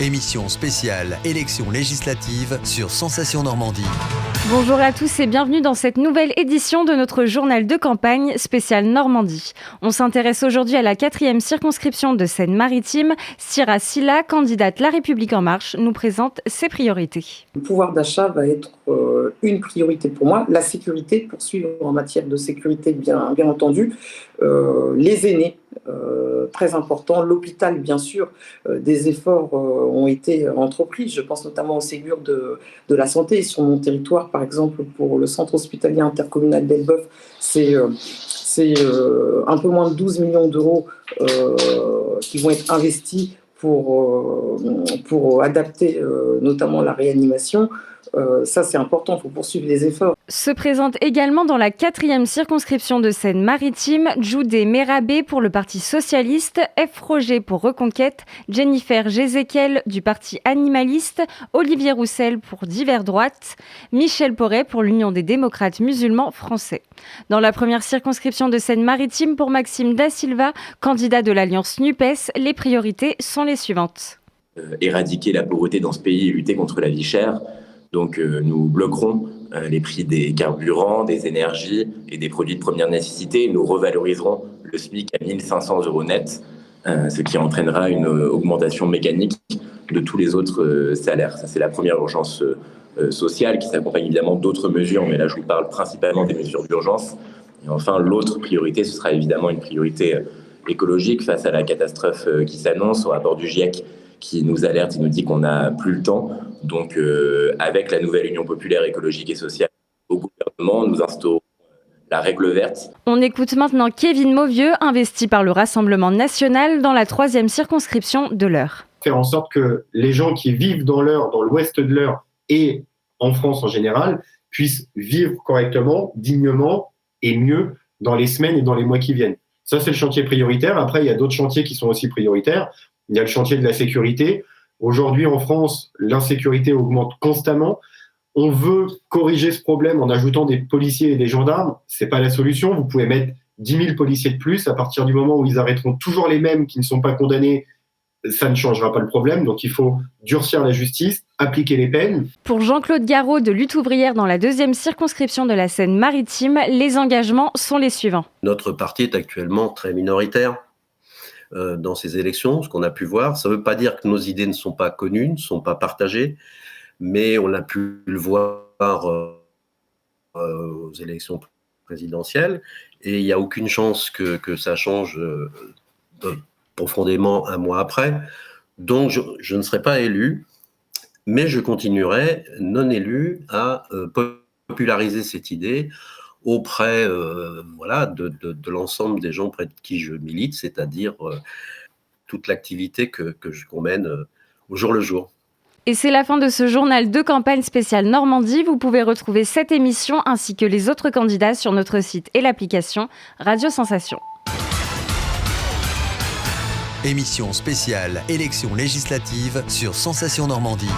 Émission spéciale élections législatives sur Sensation Normandie. Bonjour à tous et bienvenue dans cette nouvelle édition de notre journal de campagne spécial Normandie. On s'intéresse aujourd'hui à la 4e circonscription de Seine-Maritime. Sira Silla, candidate La République En Marche, nous présente ses priorités. Le pouvoir d'achat va être une priorité pour moi. La sécurité, poursuivre en matière de sécurité, bien entendu. Les aînés, très important. L'hôpital, bien sûr, des efforts ont été entrepris. Je pense notamment au Ségur de la santé. Sur mon territoire, par exemple, pour le centre hospitalier intercommunal d'Elbeuf, c'est un peu moins de 12 millions d'euros qui vont être investis pour adapter notamment la réanimation. Ça, c'est important, il faut poursuivre les efforts. Se présente également dans la 4e circonscription de Seine-Maritime, Djoudé Merabé pour le Parti Socialiste, F. Roger pour Reconquête, Jennifer Jézéquel du Parti Animaliste, Olivier Roussel pour Divers Droite, Michel Porret pour l'Union des démocrates musulmans français. Dans la première circonscription de Seine-Maritime, pour Maxime Da Silva, candidat de l'Alliance NUPES, les priorités sont les suivantes. Éradiquer la pauvreté dans ce pays et lutter contre la vie chère. Donc nous bloquerons les prix des carburants, des énergies et des produits de première nécessité. Nous revaloriserons le SMIC à 1 500 € net, ce qui entraînera une augmentation mécanique de tous les autres salaires. Ça, c'est la première urgence sociale qui s'accompagne évidemment d'autres mesures, mais là je vous parle principalement des mesures d'urgence. Et enfin, l'autre priorité, ce sera évidemment une priorité écologique face à la catastrophe qui s'annonce, au rapport du GIEC qui nous alerte et nous dit qu'on n'a plus le temps. Donc, avec la nouvelle Union populaire écologique et sociale au gouvernement, nous instaurons la règle verte. On écoute maintenant Kevin Mauvieux, investi par le Rassemblement national dans la 3e circonscription de l'Eure. Faire en sorte que les gens qui vivent dans l'Eure, dans l'ouest de l'Eure et en France en général, puissent vivre correctement, dignement et mieux dans les semaines et dans les mois qui viennent. Ça, c'est le chantier prioritaire. Après, il y a d'autres chantiers qui sont aussi prioritaires. Il y a le chantier de la sécurité. Aujourd'hui, en France, l'insécurité augmente constamment. On veut corriger ce problème en ajoutant des policiers et des gendarmes. C'est pas la solution. Vous pouvez mettre 10 000 policiers de plus. À partir du moment où ils arrêteront toujours les mêmes qui ne sont pas condamnés, ça ne changera pas le problème. Donc, il faut durcir la justice, appliquer les peines. Pour Jean-Claude Garot de Lutte ouvrière dans la 2e circonscription de la Seine-Maritime, les engagements sont les suivants. Notre parti est actuellement très minoritaire dans ces élections, ce qu'on a pu voir. Ça ne veut pas dire que nos idées ne sont pas connues, ne sont pas partagées, mais on a pu le voir aux élections présidentielles, et il n'y a aucune chance que ça change profondément un mois après. Donc je ne serai pas élu, mais je continuerai, non élu, à populariser cette idée auprès de l'ensemble des gens près de qui je milite, c'est-à-dire toute l'activité qu'on mène au jour le jour. Et c'est la fin de ce journal de campagne spécial Normandie. Vous pouvez retrouver cette émission ainsi que les autres candidats sur notre site et l'application Radio Sensation. Émission spéciale élections législatives sur Sensation Normandie.